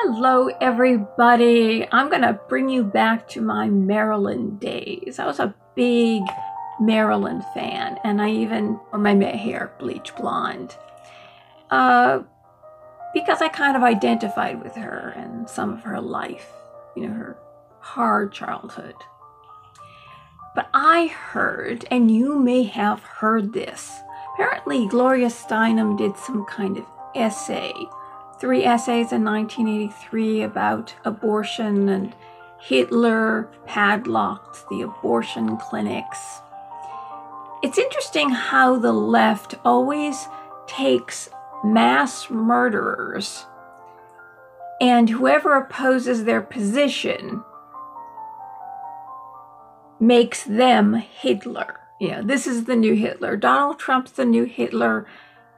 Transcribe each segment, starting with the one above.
Hello everybody, I'm gonna bring you back to my Marilyn days. I was a big Marilyn fan, and I even wore my hair bleach blonde because I kind of identified with her and some of her life, her hard childhood. But I heard, and you may have heard this, apparently Gloria Steinem did some kind of essay, 3 essays in 1983 about abortion, and Hitler padlocked the abortion clinics. It's interesting how the left always takes mass murderers and whoever opposes their position makes them Hitler. This is the new Hitler. Donald Trump's the new Hitler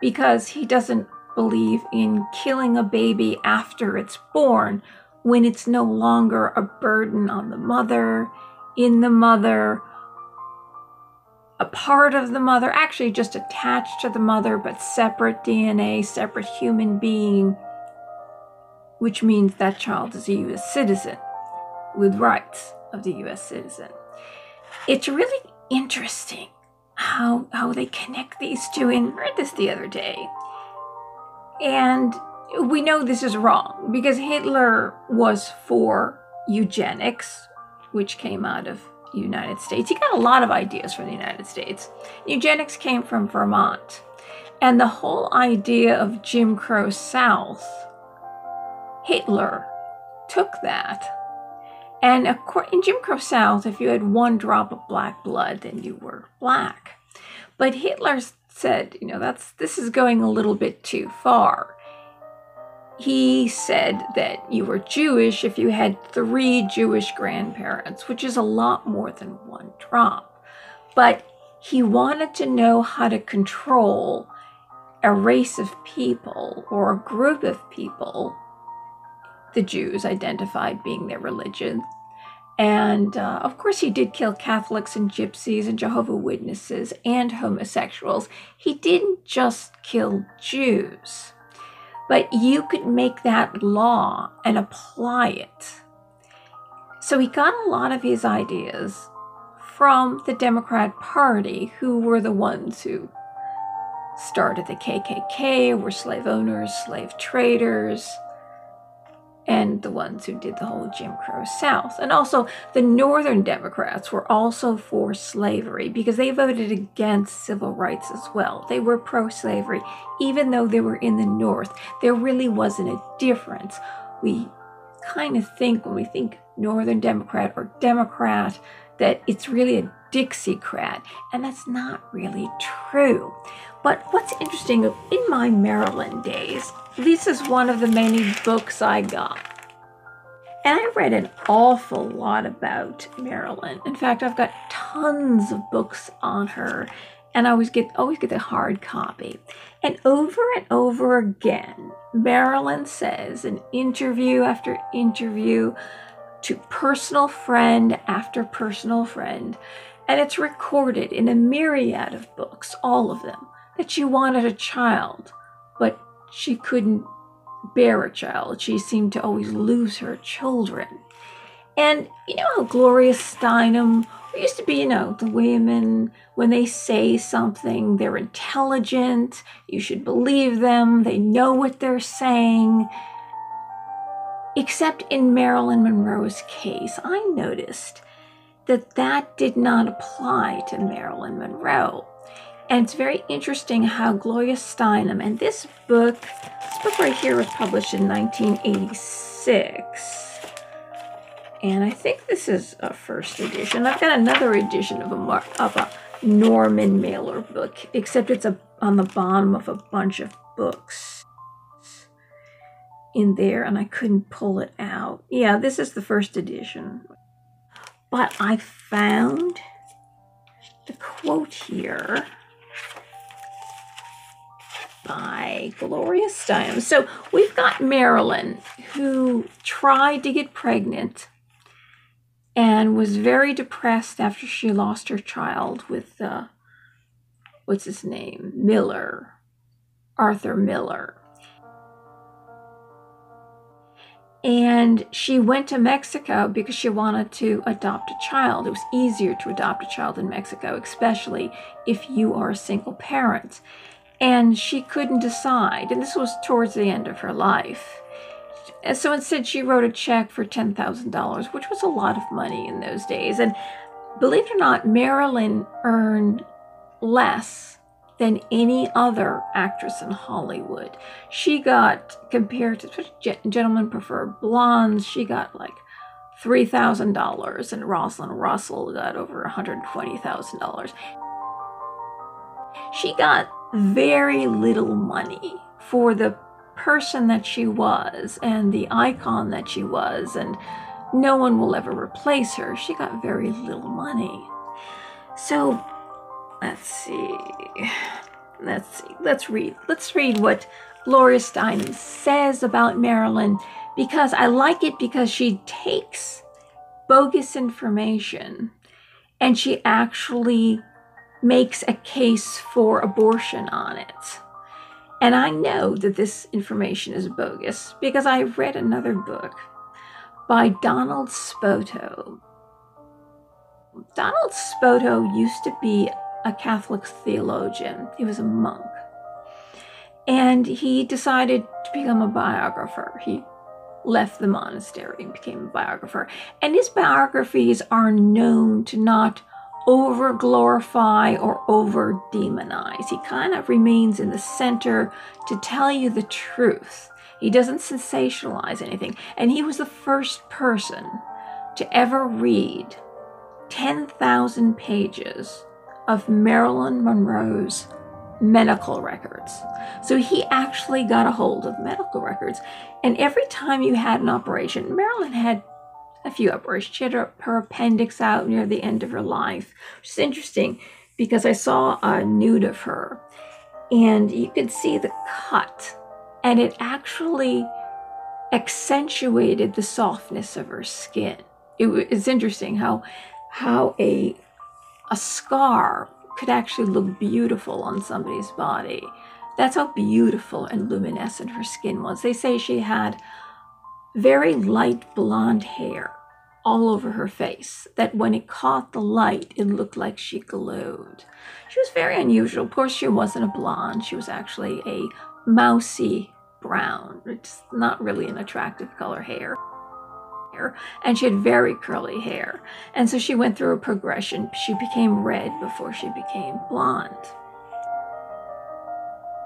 because he doesn't believe in killing a baby after it's born when it's no longer a burden on the mother, in the mother, a part of the mother, actually just attached to the mother, but separate DNA, separate human being, which means that child is a U.S. citizen with rights of the U.S. citizen. It's really interesting how they connect these two, and I read this the other day. And we know this is wrong because Hitler was for eugenics, which came out of the United States. He got a lot of ideas from the United States. Eugenics came from Vermont. And the whole idea of Jim Crow South, Hitler took that. And in Jim Crow South, if you had 1 drop of black blood, then you were black. But Hitler said, this is going a little bit too far. He said that you were Jewish if you had 3 Jewish grandparents, which is a lot more than 1 drop. But he wanted to know how to control a race of people or a group of people, the Jews identified being their religion. And of course, he did kill Catholics and gypsies and Jehovah's Witnesses and homosexuals. He didn't just kill Jews, but you could make that law and apply it. So he got a lot of his ideas from the Democrat Party, who were the ones who started the KKK, were slave owners, slave traders, and the ones who did the whole Jim Crow South. And also, the Northern Democrats were also for slavery because they voted against civil rights as well. They were pro-slavery, even though they were in the North. There really wasn't a difference. We kind of think, when we think Northern Democrat or Democrat, that it's really a Dixiecrat, and that's not really true. But what's interesting, in my Maryland days, this is one of the many books I got. And I read an awful lot about Marilyn. In fact, I've got tons of books on her, and I always get the hard copy. And over again, Marilyn says in interview after interview to personal friend after personal friend, and it's recorded in a myriad of books, all of them, that she wanted a child, but she couldn't bear a child. She seemed to always lose her children. And you know how Gloria Steinem, there used to be, the women, when they say something, they're intelligent, you should believe them, they know what they're saying. Except in Marilyn Monroe's case, I noticed that did not apply to Marilyn Monroe. And it's very interesting how Gloria Steinem, and this book right here was published in 1986. And I think this is a first edition. I've got another edition of a Norman Mailer book, except it's on the bottom of a bunch of books in there, and I couldn't pull it out. Yeah, this is the first edition. But I found the quote here by Gloria Steinem. So we've got Marilyn, who tried to get pregnant and was very depressed after she lost her child with, what's his name? Arthur Miller. And she went to Mexico because she wanted to adopt a child. It was easier to adopt a child in Mexico, especially if you are a single parent. And she couldn't decide. And this was towards the end of her life. And so instead, she wrote a check for $10,000, which was a lot of money in those days. And believe it or not, Marilyn earned less than any other actress in Hollywood. She got, compared to gentlemen prefer blondes, she got like $3,000, and Rosalind Russell got over $120,000. She got very little money for the person that she was and the icon that she was, and no one will ever replace her. She got very little money. So let's read what Gloria Steinem says about Marilyn, because I like it because she takes bogus information and she actually makes a case for abortion on it. And I know that this information is bogus because I read another book by Donald Spoto. Donald Spoto used to be a Catholic theologian. He was a monk. And he decided to become a biographer. He left the monastery and became a biographer. And his biographies are known to not over-glorify or over-demonize. He kind of remains in the center to tell you the truth. He doesn't sensationalize anything. And he was the first person to ever read 10,000 pages of Marilyn Monroe's medical records. So he actually got a hold of medical records. And every time you had an operation, Marilyn had a few operations. She had her appendix out near the end of her life, which is interesting because I saw a nude of her and you could see the cut, and it actually accentuated the softness of her skin. It's interesting how a scar could actually look beautiful on somebody's body. That's how beautiful and luminescent her skin was. They say she had very light blonde hair all over her face, that when it caught the light, it looked like she glowed. She was very unusual. Of course, she wasn't a blonde. She was actually a mousy brown. It's not really an attractive color hair. And she had very curly hair. And so she went through a progression. She became red before she became blonde.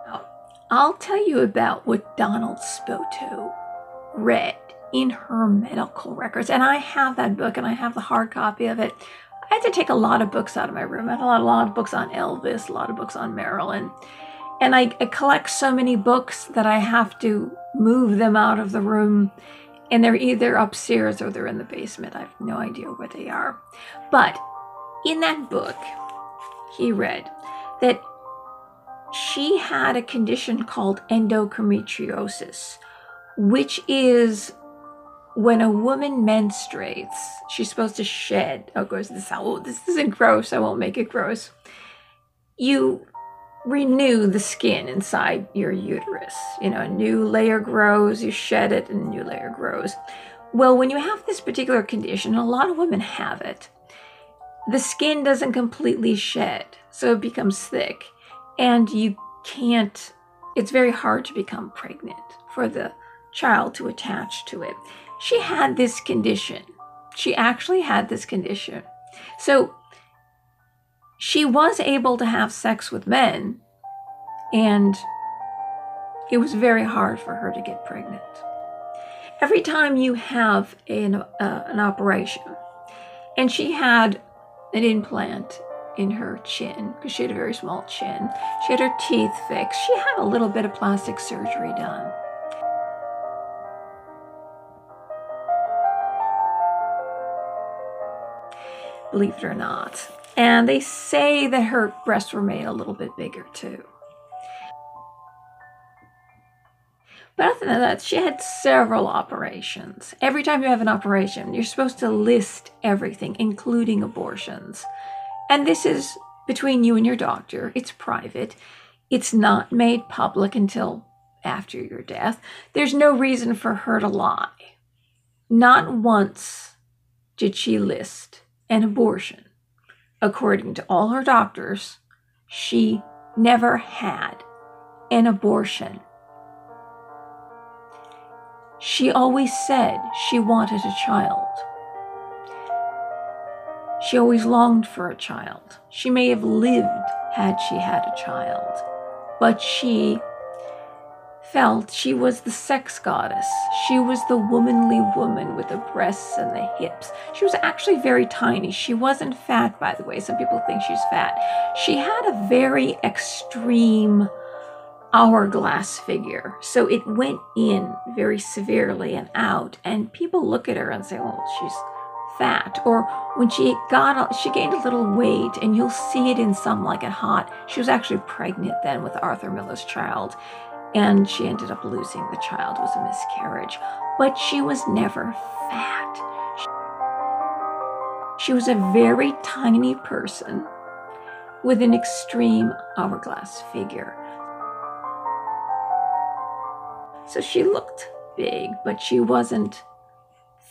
Now, I'll tell you about what Donald Spoto read in her medical records. And I have that book, and I have the hard copy of it. I had to take a lot of books out of my room. I had a lot of books on Elvis, a lot of books on Marilyn. And I collect so many books that I have to move them out of the room. And they're either upstairs or they're in the basement. I have no idea where they are. But in that book, he read that she had a condition called endometriosis, which is when a woman menstruates, she's supposed to shed. Oh, goes this isn't gross. I won't make it gross. You renew the skin inside your uterus. You know, a new layer grows, you shed it, and a new layer grows. Well, when you have this particular condition, a lot of women have it, the skin doesn't completely shed, so it becomes thick, and you can't, it's very hard to become pregnant for the child to attach to it. She had this condition. She actually had this condition. So she was able to have sex with men, and it was very hard for her to get pregnant. Every time you have an operation, and she had an implant in her chin, because she had a very small chin, she had her teeth fixed, she had a little bit of plastic surgery done. Believe it or not. And they say that her breasts were made a little bit bigger too. But other than that, she had several operations. Every time you have an operation, you're supposed to list everything, including abortions. And this is between you and your doctor. It's private. It's not made public until after your death. There's no reason for her to lie. not once did she list an abortion. According to all her doctors, she never had an abortion. She always said she wanted a child. She always longed for a child. She may have lived had she had a child, but she felt she was the sex goddess. She was the womanly woman with the breasts and the hips. She was actually very tiny. She wasn't fat, by the way. Some people think she's fat. She had a very extreme hourglass figure. So it went in very severely and out. And people look at her and say, well, she's fat. Or when she gained a little weight, and you'll see it in some like at Hot. She was actually pregnant then with Arthur Miller's child. And she ended up losing the child. It was a miscarriage. But she was never fat. She was a very tiny person with an extreme hourglass figure. So she looked big, but she wasn't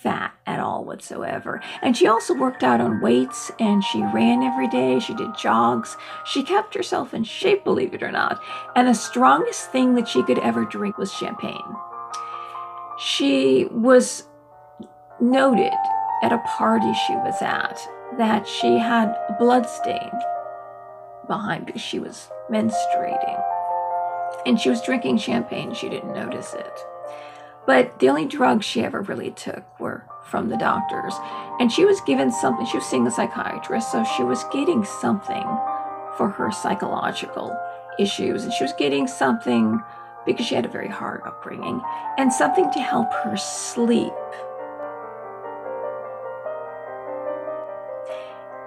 fat at all whatsoever. And she also worked out on weights, and she ran every day. She did jogs. She kept herself in shape, believe it or not. And the strongest thing that she could ever drink was champagne. She was noted at a party she was at that she had a blood stain behind because she was menstruating. And she was drinking champagne. She didn't notice it. But the only drugs she ever really took were from the doctors. And she was given something. She was seeing a psychiatrist, so she was getting something for her psychological issues. And she was getting something because she had a very hard upbringing, and something to help her sleep.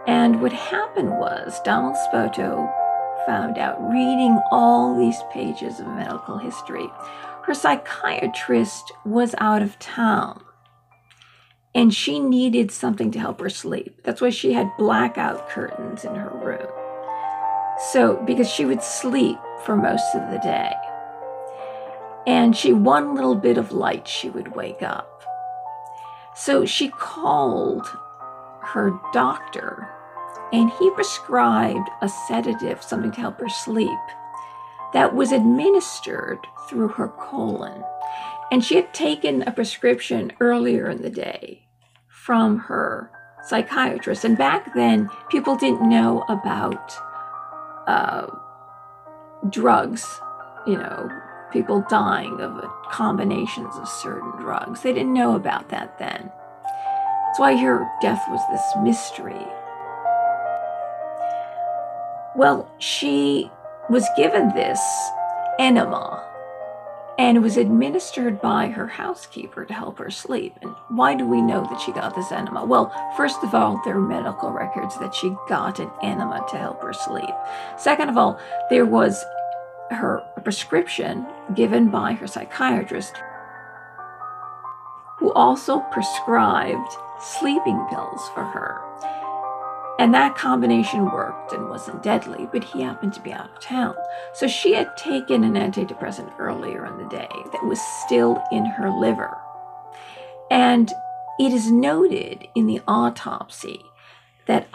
And what happened was Donald Spoto found out, reading all these pages of medical history, her psychiatrist was out of town and she needed something to help her sleep. That's why she had blackout curtains in her room. So, because she would sleep for most of the day. And one little bit of light, she would wake up. So she called her doctor, and he prescribed a sedative, something to help her sleep, that was administered through her colon. And she had taken a prescription earlier in the day from her psychiatrist. And back then, people didn't know about drugs, people dying of combinations of certain drugs. They didn't know about that then. That's why her death was this mystery. Well, she was given this enema, and it was administered by her housekeeper to help her sleep. And why do we know that she got this enema? Well, first of all, there are medical records that she got an enema to help her sleep. Second of all, there was a prescription given by her psychiatrist, who also prescribed sleeping pills for her. And that combination worked and wasn't deadly, but he happened to be out of town. So she had taken an antidepressant earlier in the day that was still in her liver. And it is noted in the autopsy that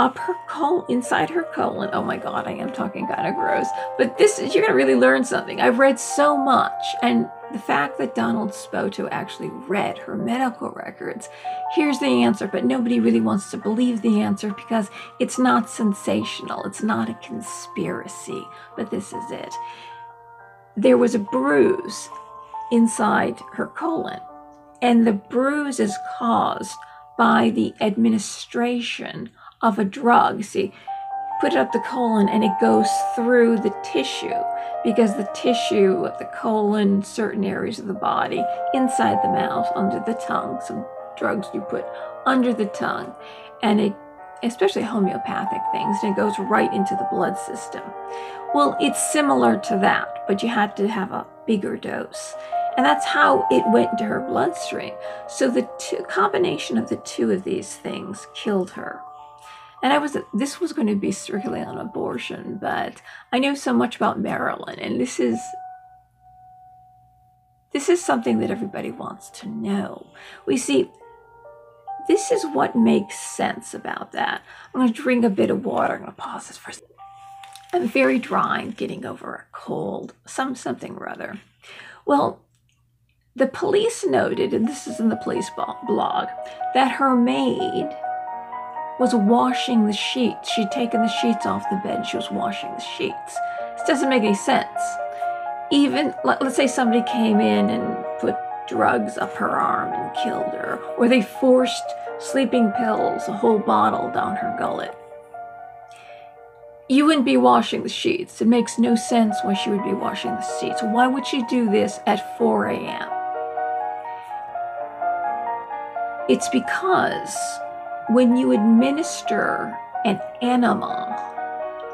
inside her colon, oh my God, I am talking kind of gross, but you're going to really learn something. I've read so much, and the fact that Donald Spoto actually read her medical records, here's the answer, but nobody really wants to believe the answer because it's not sensational. It's not a conspiracy, but this is it. There was a bruise inside her colon, and the bruise is caused by the administration of a drug. See, put it up the colon and it goes through the tissue, because the tissue of the colon, certain areas of the body, inside the mouth, under the tongue, some drugs you put under the tongue, and especially homeopathic things, and it goes right into the blood system. Well, it's similar to that, but you had to have a bigger dose. And that's how it went into her bloodstream. So the combination of the two of these things killed her. And this was going to be strictly on abortion, but I know so much about Marilyn, and this is something that everybody wants to know. We see, this is what makes sense about that. I'm going to drink a bit of water. I'm going to pause this for a second. I'm very dry, getting over a cold, something or other. Well, the police noted, and this is in the police blog, that her maid was washing the sheets. She'd taken the sheets off the bed and she was washing the sheets. This doesn't make any sense. Even, let's say somebody came in and put drugs up her arm and killed her, or they forced sleeping pills, a whole bottle down her gullet. You wouldn't be washing the sheets. It makes no sense why she would be washing the sheets. Why would she do this at 4 a.m.? It's because when you administer an enema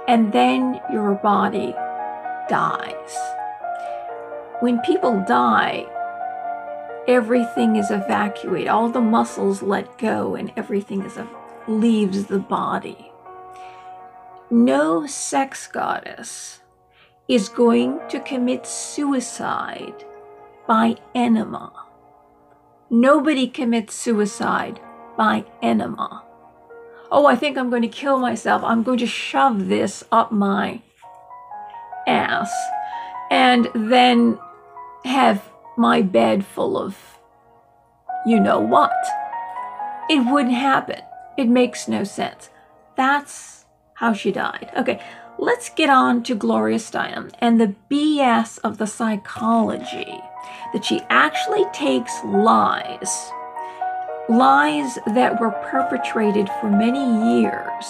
and then your body dies, when people die, everything is evacuated. All the muscles let go and everything leaves the body. No sex goddess is going to commit suicide by enema. Nobody commits suicide by enema. Oh, I think I'm going to kill myself. I'm going to shove this up my ass and then have my bed full of you know what. It wouldn't happen. It makes no sense. That's how she died. Okay, let's get on to Gloria Steinem and the BS of the psychology that she actually takes lies that were perpetrated for many years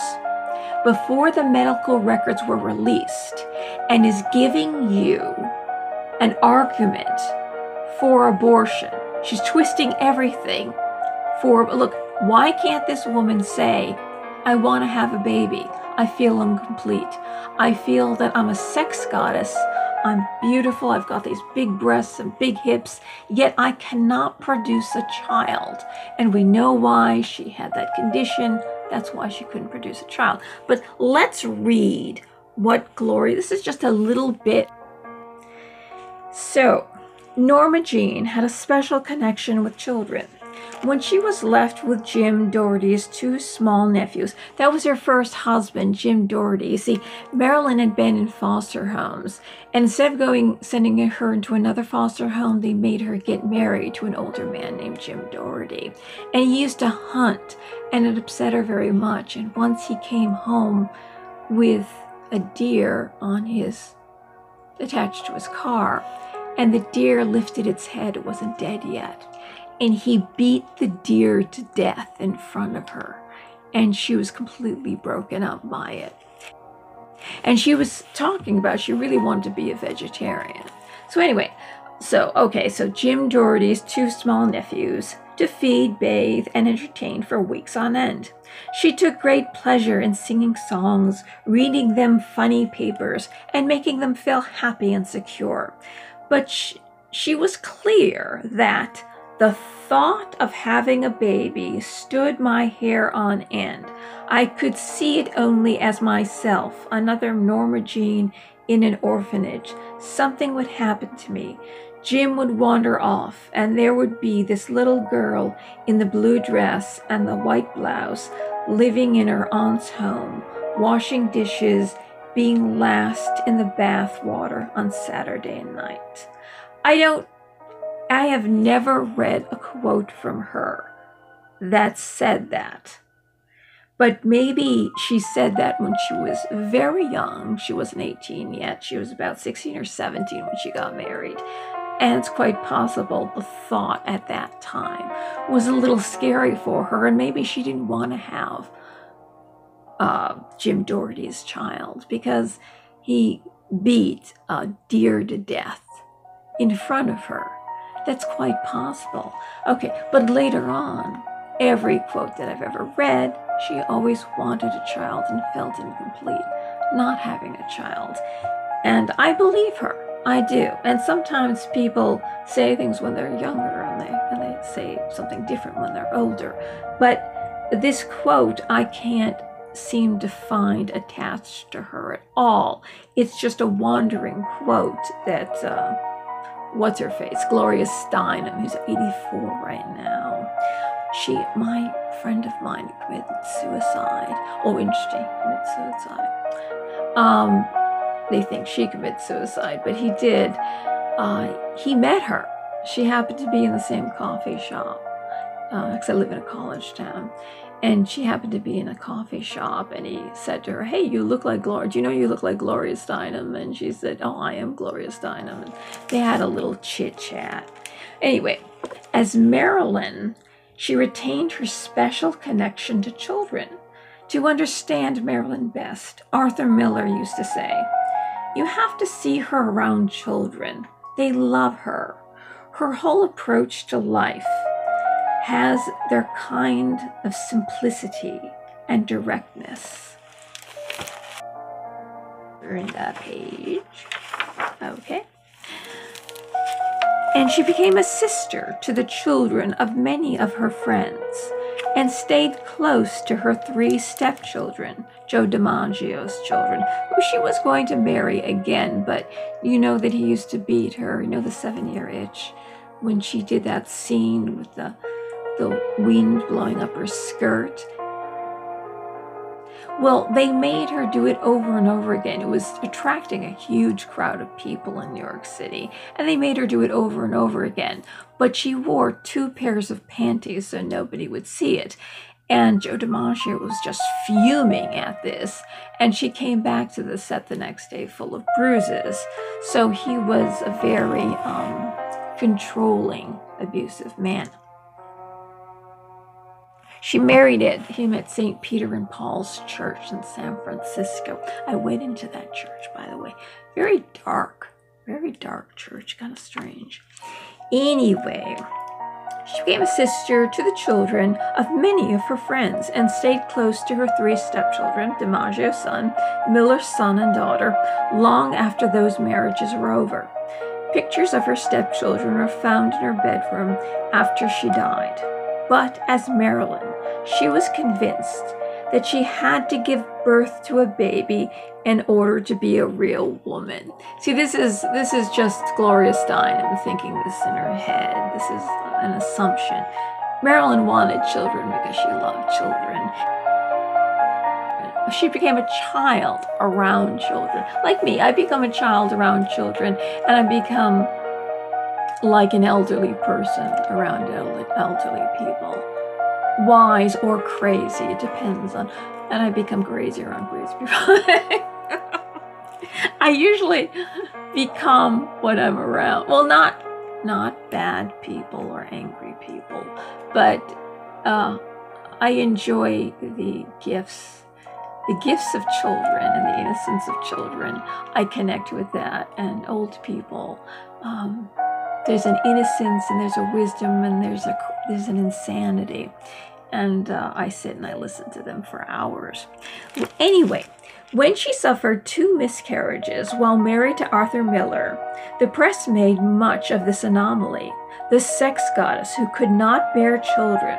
before the medical records were released and is giving you an argument for abortion. She's twisting everything for, look, why can't this woman say, I want to have a baby. I feel incomplete. I feel that I'm a sex goddess. I'm beautiful. I've got these big breasts and big hips, yet I cannot produce a child. And we know why. She had that condition. That's why she couldn't produce a child. But let's read what Gloria, this is just a little bit. So, Norma Jean had a special connection with children. When she was left with Jim Doherty's two small nephews, that was her first husband, Jim Doherty. You see, Marilyn had been in foster homes, and instead of sending her into another foster home, they made her get married to an older man named Jim Doherty. And he used to hunt, and it upset her very much. And once he came home with a deer attached to his car, and the deer lifted its head, it wasn't dead yet. And he beat the deer to death in front of her. And she was completely broken up by it. And she was talking about she really wanted to be a vegetarian. So anyway, so Jim Doherty's two small nephews to feed, bathe, and entertain for weeks on end. She took great pleasure in singing songs, reading them funny papers, and making them feel happy and secure. But she was clear that the thought of having a baby stood my hair on end. I could see it only as myself, another Norma Jean in an orphanage. Something would happen to me. Jim would wander off, and there would be this little girl in the blue dress and the white blouse, living in her aunt's home, washing dishes, being last in the bath water on Saturday night. I have never read a quote from her that said that. But maybe she said that when she was very young. She wasn't 18 yet. She was about 16 or 17 when she got married. And it's quite possible the thought at that time was a little scary for her. And maybe she didn't want to have Jim Doherty's child because he beat a deer to death in front of her. That's quite possible. Okay, but later on, every quote that I've ever read, she always wanted a child and felt incomplete not having a child. And I believe her. I do. And sometimes people say things when they're younger and they say something different when they're older. But this quote, I can't seem to find attached to her at all. It's just a wandering quote that what's her face? Gloria Steinem, who's 84 right now. My friend of mine committed suicide. Oh, interesting, committed suicide. They think she committed suicide, but he did. He met her. She happened to be in the same coffee shop, because I live in a college town. And she happened to be in a coffee shop, and he said to her, "Hey, you look like Gloria. Do you know you look like Gloria Steinem?" And she said, "Oh, I am Gloria Steinem." And they had a little chit-chat. Anyway, as Marilyn, she retained her special connection to children. To understand Marilyn best, Arthur Miller used to say, "You have to see her around children. They love her. Her whole approach to life has their kind of simplicity and directness." Turn that page. Okay. And she became a sister to the children of many of her friends and stayed close to her 3 stepchildren, Joe DiMaggio's children, who she was going to marry again, but you know that he used to beat her, you know, the 7-year itch, when she did that scene with the wind blowing up her skirt. Well, they made her do it over and over again. It was attracting a huge crowd of people in New York City, and they made her do it over and over again. But she wore 2 pairs of panties so nobody would see it. And Joe DiMaggio was just fuming at this, and she came back to the set the next day full of bruises. So he was a very controlling, abusive man. She married him at St. Peter and Paul's Church in San Francisco. I went into that church, by the way. Very dark church, kind of strange. Anyway, she became a sister to the children of many of her friends and stayed close to her 3 stepchildren, DiMaggio's son, Miller's son and daughter, long after those marriages were over. Pictures of her stepchildren are found in her bedroom after she died. But as Marilyn, she was convinced that she had to give birth to a baby in order to be a real woman. See, this is just Gloria Steinem thinking this in her head. This is an assumption. Marilyn wanted children because she loved children. She became a child around children. Like me, I become a child around children, and I become like an elderly person around elderly people. Wise or crazy, it depends on, and I become crazy around crazy people. I usually become what I'm around. Well, not bad people or angry people, but I enjoy the gifts of children and the innocence of children. I connect with that, and old people. There's an innocence, and there's a wisdom, and there's an insanity. And I sit and I listen to them for hours. Well, anyway, when she suffered 2 miscarriages while married to Arthur Miller, the press made much of this anomaly, the sex goddess who could not bear children.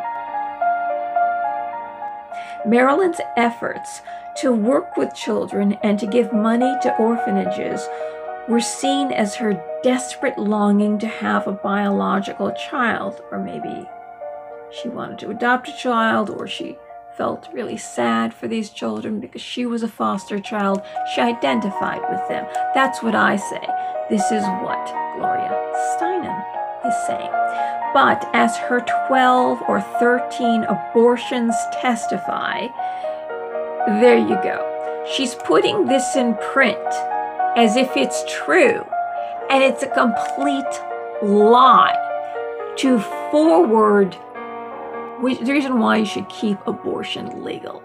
Marilyn's efforts to work with children and to give money to orphanages were seen as her desperate longing to have a biological child, or maybe she wanted to adopt a child, or she felt really sad for these children because she was a foster child. She identified with them. That's what I say. This is what Gloria Steinem is saying. But as her 12 or 13 abortions testify, there you go. She's putting this in print as if it's true, and it's a complete lie to forward the reason why you should keep abortion legal.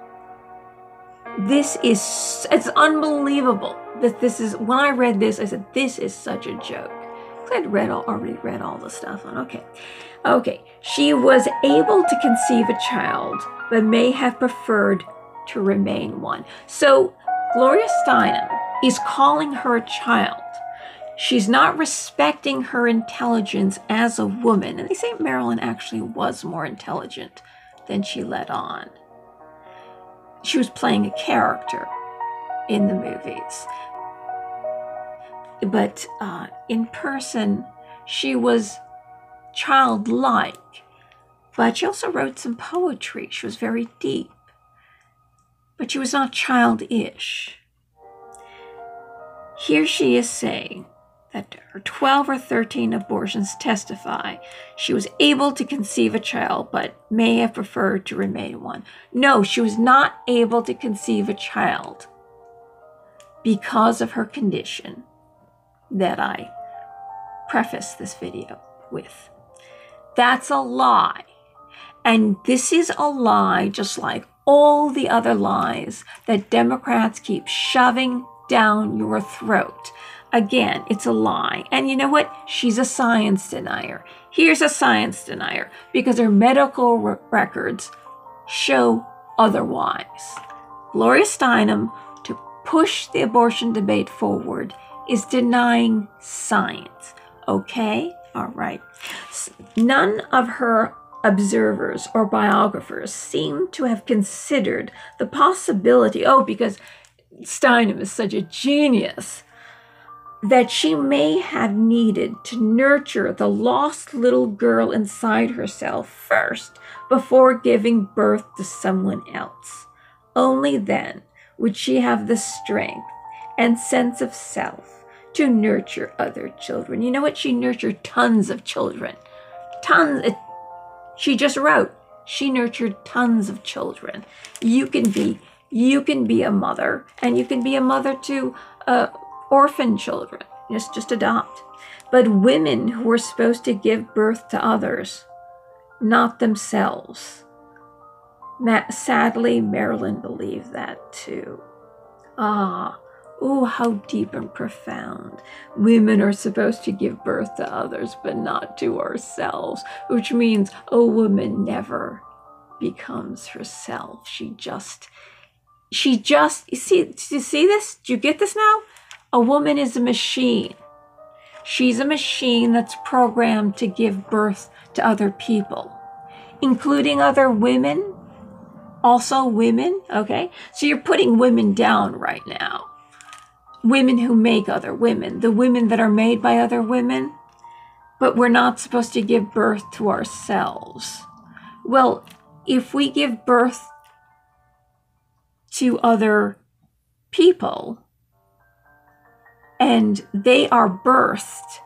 It's unbelievable that this is, when I read this, I said, this is such a joke. I'd already read all the stuff on, okay. She was able to conceive a child, but may have preferred to remain one. So Gloria Steinem is calling her a child. She's not respecting her intelligence as a woman. And they say Marilyn actually was more intelligent than she let on. She was playing a character in the movies. But in person, she was childlike. But she also wrote some poetry. She was very deep. But she was not childish. Here she is saying that her 12 or 13 abortions testify she was able to conceive a child, but may have preferred to remain one. No, she was not able to conceive a child because of her condition that I preface this video with. That's a lie. And this is a lie just like all the other lies that Democrats keep shoving down your throat. Again, it's a lie. And you know what? She's a science denier. Here's a science denier because her medical records show otherwise. Gloria Steinem, to push the abortion debate forward, is denying science. Okay? All right. None of her observers or biographers seem to have considered the possibility, because Steinem is such a genius, that she may have needed to nurture the lost little girl inside herself first before giving birth to someone else. Only then would she have the strength and sense of self to nurture other children. You know what? She nurtured tons of children. Tons. She just wrote, she nurtured tons of children. You can be a mother, and you can be a mother to orphan children. Just adopt. But women who were supposed to give birth to others, not themselves. Sadly, Marilyn believed that too. How deep and profound. Women are supposed to give birth to others, but not to ourselves, which means a woman never becomes herself. You see this? Do you get this now? A woman is a machine. She's a machine that's programmed to give birth to other people, including other women, also women, okay? So you're putting women down right now. Women who make other women, the women that are made by other women, but we're not supposed to give birth to ourselves. Well, if we give birth to other people and they are birthed,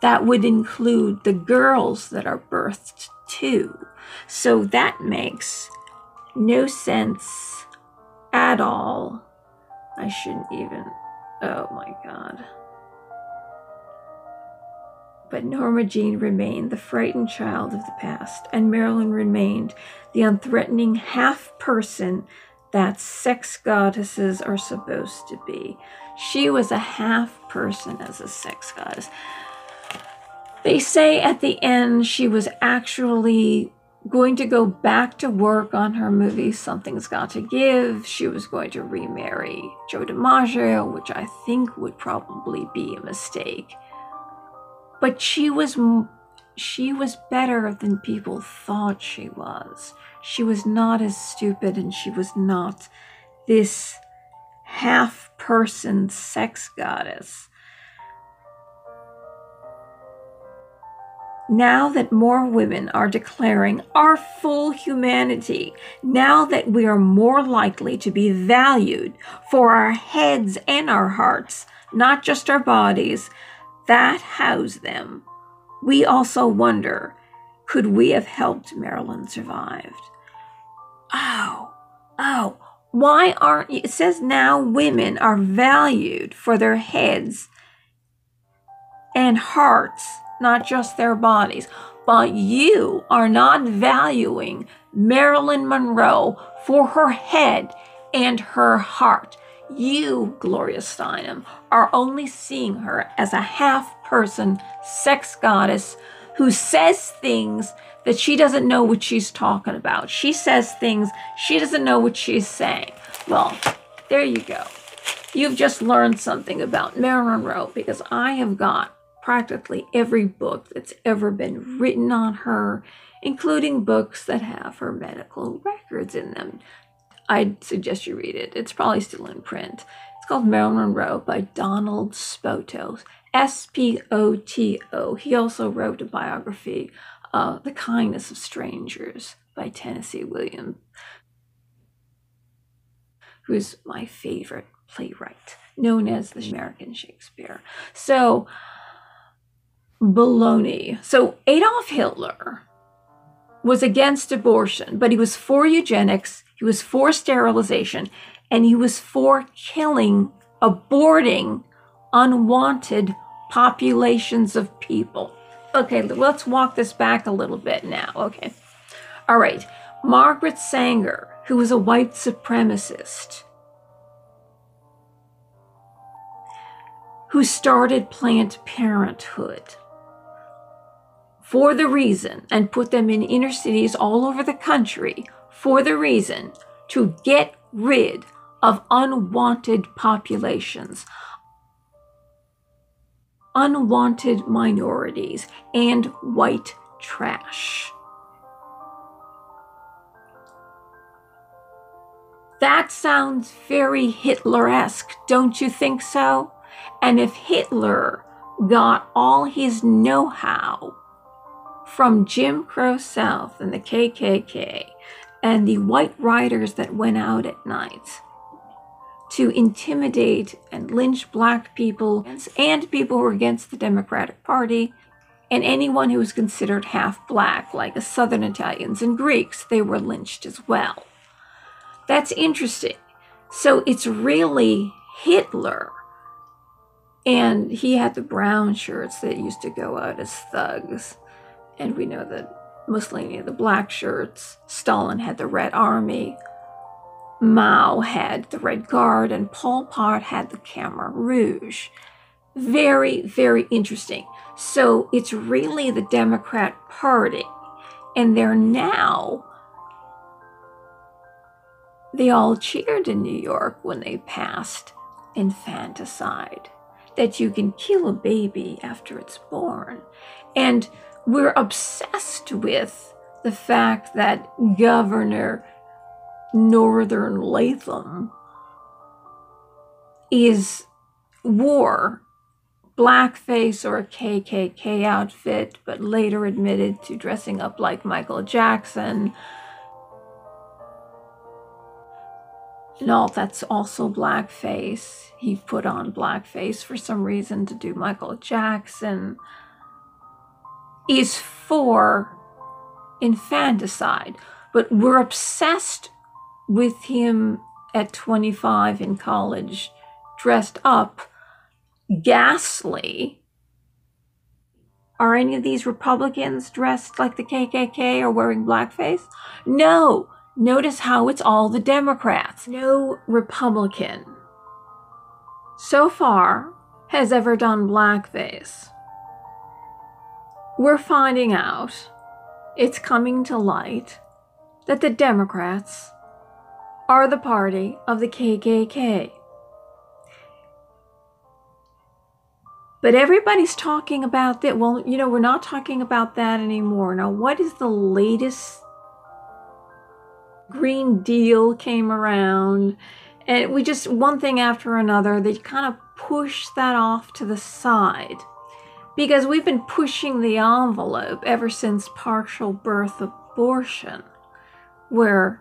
that would include the girls that are birthed too. So that makes no sense at all. I shouldn't even... Oh my God. But Norma Jean remained the frightened child of the past, and Marilyn remained the unthreatening half-person that sex goddesses are supposed to be. She was a half-person as a sex goddess. They say at the end she was actually going to go back to work on her movie Something's Got to Give. She was going to remarry Joe DiMaggio, which I think would probably be a mistake. But she was better than people thought she was. She was not as stupid, and she was not this half-person sex goddess. Now that more women are declaring our full humanity, now that we are more likely to be valued for our heads and our hearts, not just our bodies, that house them, we also wonder, could we have helped Marilyn survive? Why aren't you? It says now women are valued for their heads and hearts, not just their bodies. But you are not valuing Marilyn Monroe for her head and her heart. You, Gloria Steinem, are only seeing her as a half-person sex goddess who says things that she doesn't know what she's talking about. She says things she doesn't know what she's saying. Well, there you go. You've just learned something about Marilyn Monroe, because I have got practically every book that's ever been written on her, including books that have her medical records in them. I'd suggest you read it. It's probably still in print. It's called Marilyn Monroe by Donald Spoto, S-P-O-T-O. He also wrote a biography The Kindness of Strangers by Tennessee Williams, who is my favorite playwright, known as the American Shakespeare. So, baloney. So Adolf Hitler was against abortion, but he was for eugenics, he was for sterilization, and he was for killing, aborting unwanted populations of people. Okay, let's walk this back a little bit now. Okay. All right. Margaret Sanger, who was a white supremacist, who started Planned Parenthood for the reason, and put them in inner cities all over the country for the reason to get rid of unwanted populations, unwanted minorities, and white trash. That sounds very Hitler-esque, don't you think so? And if Hitler got all his know-how from Jim Crow South and the KKK and the white riders that went out at night to intimidate and lynch black people and people who were against the Democratic Party, and anyone who was considered half black, like the Southern Italians and Greeks, they were lynched as well. That's interesting. So it's really Hitler. And he had the brown shirts that used to go out as thugs. And we know that Mussolini had the black shirts. Stalin had the Red Army. Mao had the Red Guard. And Pol Pot had the Khmer Rouge. Very, very interesting. So it's really the Democrat Party. And they're now... They all cheered in New York when they passed infanticide, that you can kill a baby after it's born. And we're obsessed with the fact that Governor Northern Latham wore blackface or a KKK outfit, but later admitted to dressing up like Michael Jackson. No, that's also blackface. He put on blackface for some reason to do Michael Jackson. Is for infanticide. But we're obsessed with him at 25 in college, dressed up, ghastly. Are any of these Republicans dressed like the KKK or wearing blackface? No. Notice how it's all the Democrats. No Republican so far has ever done blackface. We're finding out, it's coming to light, that the Democrats are the party of the KKK. But everybody's talking about that. Well, you know, we're not talking about that anymore. Now, what is the latest? Green Deal came around, and we just, one thing after another, they kind of push that off to the side. Because we've been pushing the envelope ever since partial birth abortion, where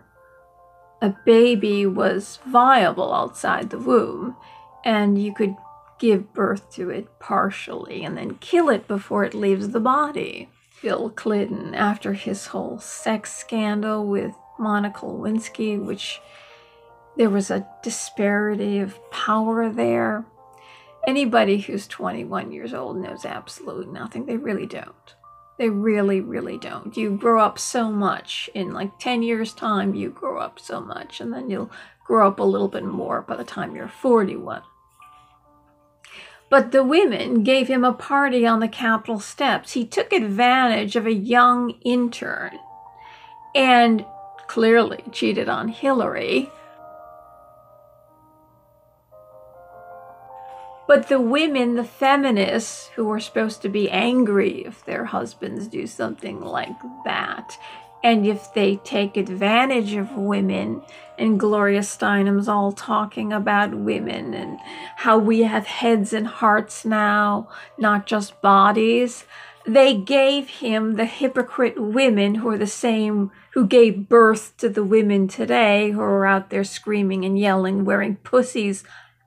a baby was viable outside the womb, and you could give birth to it partially and then kill it before it leaves the body. Bill Clinton, after his whole sex scandal with Monica Lewinsky, which there was a disparity of power there. Anybody who's 21 years old knows absolutely nothing. They really don't. They really, really don't. You grow up so much. In like 10 years' time, you grow up so much. And then you'll grow up a little bit more by the time you're 41. But the women gave him a party on the Capitol steps. He took advantage of a young intern and clearly cheated on Hillary. But the women, the feminists, who were supposed to be angry if their husbands do something like that, and if they take advantage of women, and Gloria Steinem's all talking about women and how we have heads and hearts now, not just bodies. They gave him the hypocrite women who are the same, who gave birth to the women today who are out there screaming and yelling, wearing pussies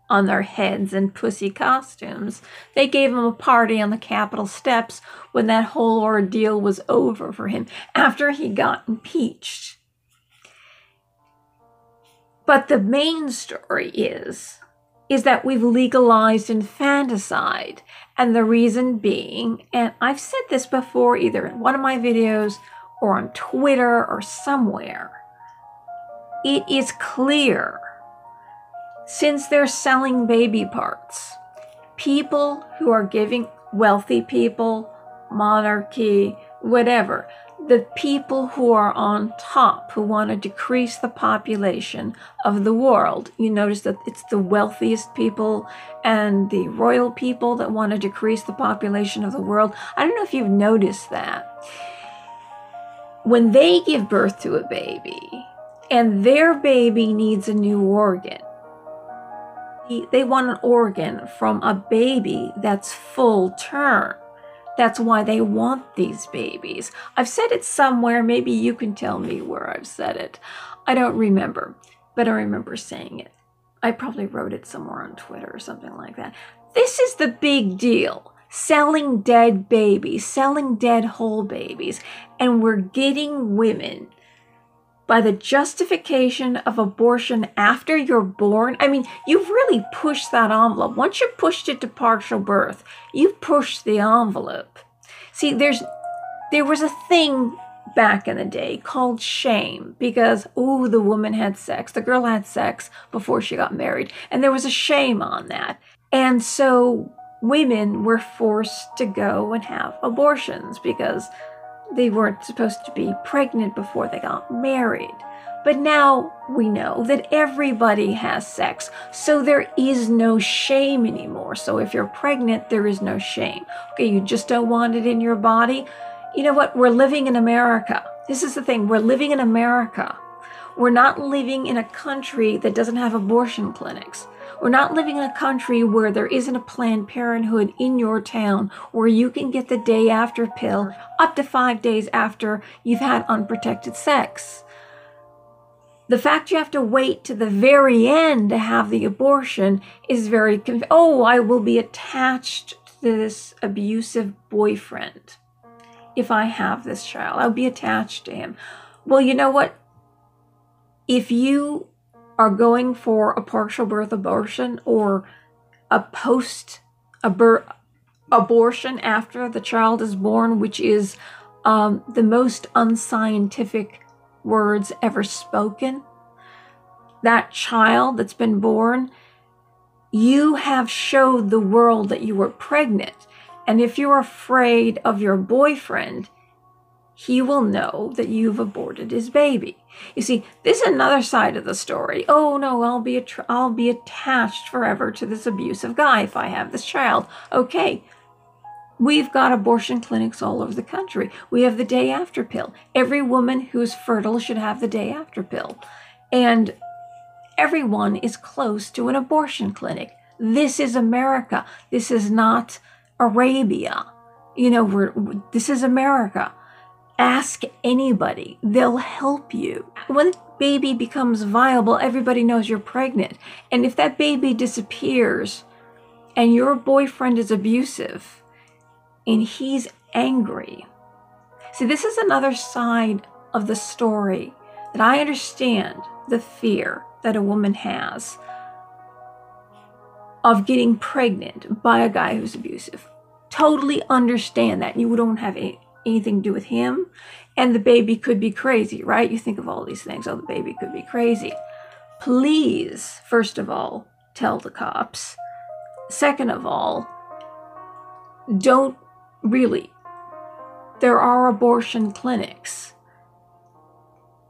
on their heads and pussy costumes. They gave him a party on the Capitol steps when that whole ordeal was over for him, after he got impeached. But the main story is that we've legalized infanticide. And the reason being, and I've said this before either in one of my videos or on Twitter or somewhere, it is clear, since they're selling baby parts, people who are giving, wealthy people, monarchy, whatever, the people who are on top, who want to decrease the population of the world. You notice that it's the wealthiest people and the royal people that want to decrease the population of the world. I don't know if you've noticed that. When they give birth to a baby and their baby needs a new organ, they want an organ from a baby that's full term. That's why they want these babies. I've said it somewhere. Maybe you can tell me where I've said it. I don't remember, but I remember saying it. I probably wrote it somewhere on Twitter or something like that. This is the big deal. Selling dead babies, selling dead whole babies. And we're getting women by the justification of abortion after you're born. I mean, you've really pushed that envelope. Once you pushed it to partial birth, you've pushed the envelope. See, there was a thing back in the day called shame because, oh, the woman had sex. The girl had sex before she got married. And there was a shame on that. And so women were forced to go and have abortions because they weren't supposed to be pregnant before they got married. But now we know that everybody has sex, so there is no shame anymore. So if you're pregnant, there is no shame. Okay, you just don't want it in your body. You know what? We're living in America. This is the thing. We're living in America. We're not living in a country that doesn't have abortion clinics. We're not living in a country where there isn't a Planned Parenthood in your town where you can get the day after pill up to 5 days after you've had unprotected sex. The fact you have to wait to the very end to have the abortion is very oh, I will be attached to this abusive boyfriend if I have this child. I'll be attached to him. Well, you know what? If you are going for a partial birth abortion or a post-abortion after the child is born, which is the most unscientific words ever spoken, that child that's been born, you have showed the world that you were pregnant. And if you're afraid of your boyfriend, he will know that you've aborted his baby. You see, this is another side of the story. Oh no, I'll be attached forever to this abusive guy if I have this child. Okay, we've got abortion clinics all over the country. We have the day after pill. Every woman who's fertile should have the day after pill. And everyone is close to an abortion clinic. This is America. This is not Arabia. You know, this is America. Ask anybody. They'll help you. When the baby becomes viable, everybody knows you're pregnant. And if that baby disappears and your boyfriend is abusive and he's angry. See, this is another side of the story that I understand the fear that a woman has of getting pregnant by a guy who's abusive. Totally understand that. You don't have anything to do with him, and the baby could be crazy, right? You think of all these things. Oh, the baby could be crazy. Please, first of all, tell the cops. Second of all, don't really. There are abortion clinics.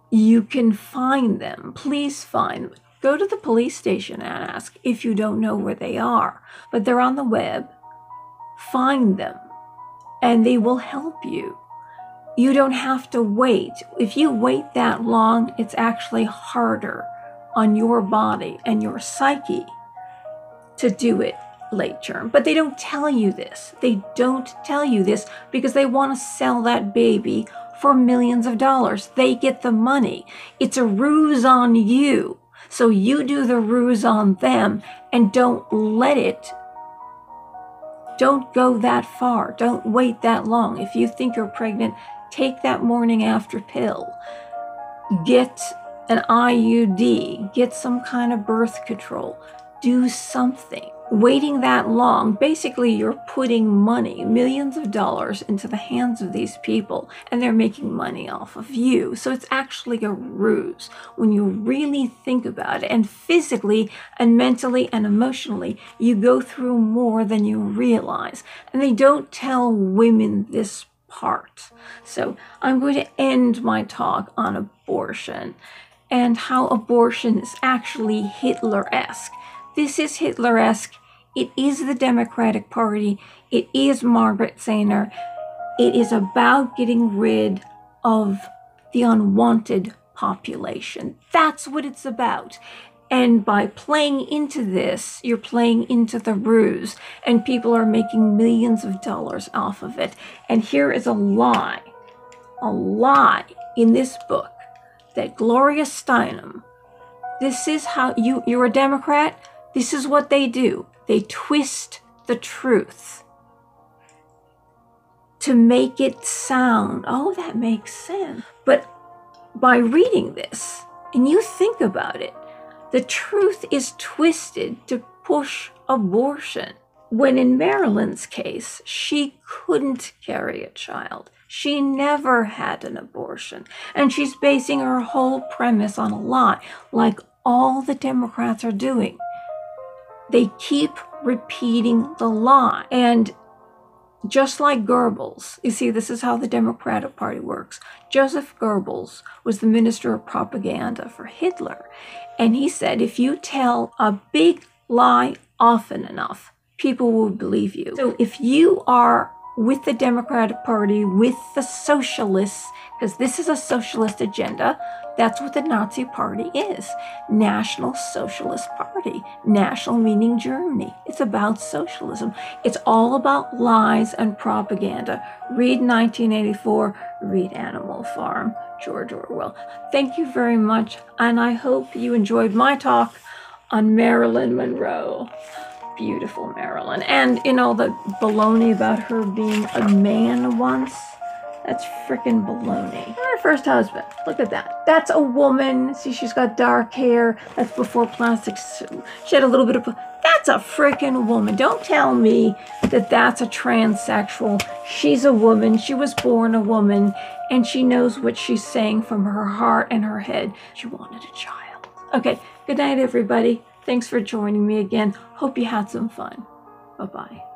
You can find them. Please find them. Go to the police station and ask if you don't know where they are. But they're on the web. Find them. And they will help you. You don't have to wait. If you wait that long, it's actually harder on your body and your psyche to do it late term. But they don't tell you this. They don't tell you this because they want to sell that baby for millions of dollars. They get the money. It's a ruse on you. So you do the ruse on them and don't go that far. Don't wait that long. If you think you're pregnant, take that morning after pill. Get an IUD. Get some kind of birth control. Do something. Waiting that long, basically you're putting money, millions of dollars, into the hands of these people, and they're making money off of you. So it's actually a ruse when you really think about it. And physically and mentally and emotionally, you go through more than you realize. And they don't tell women this part. So I'm going to end my talk on abortion and how abortion is actually Hitler-esque. This is Hitler-esque. It is the Democratic Party. It is Margaret Sanger. It is about getting rid of the unwanted population. That's what it's about. And by playing into this, you're playing into the ruse, and people are making millions of dollars off of it. And here is a lie in this book that Gloria Steinem, this is how you're a Democrat. This is what they do. They twist the truth to make it sound, oh, that makes sense. But by reading this, and you think about it, the truth is twisted to push abortion. When in Marilyn's case, she couldn't carry a child. She never had an abortion. And she's basing her whole premise on a lie, like all the Democrats are doing. They keep repeating the lie. And just like Goebbels, you see, this is how the Democratic Party works. Joseph Goebbels was the minister of propaganda for Hitler. And he said, if you tell a big lie often enough, people will believe you. So if you are with the Democratic Party, with the socialists, because this is a socialist agenda, that's what the Nazi Party is. National Socialist Party. National meaning Germany. It's about socialism. It's all about lies and propaganda. Read 1984, read Animal Farm, George Orwell. Thank you very much, and I hope you enjoyed my talk on Marilyn Monroe. Beautiful Marilyn. And, you know, the baloney about her being a man once, that's frickin' baloney. Her first husband, look at that. That's a woman. See, she's got dark hair. That's before plastic. She had a little bit of, that's a frickin' woman. Don't tell me that that's a transsexual. She's a woman. She was born a woman, and she knows what she's saying from her heart and her head. She wanted a child. Okay, good night, everybody. Thanks for joining me again. Hope you had some fun. Bye-bye.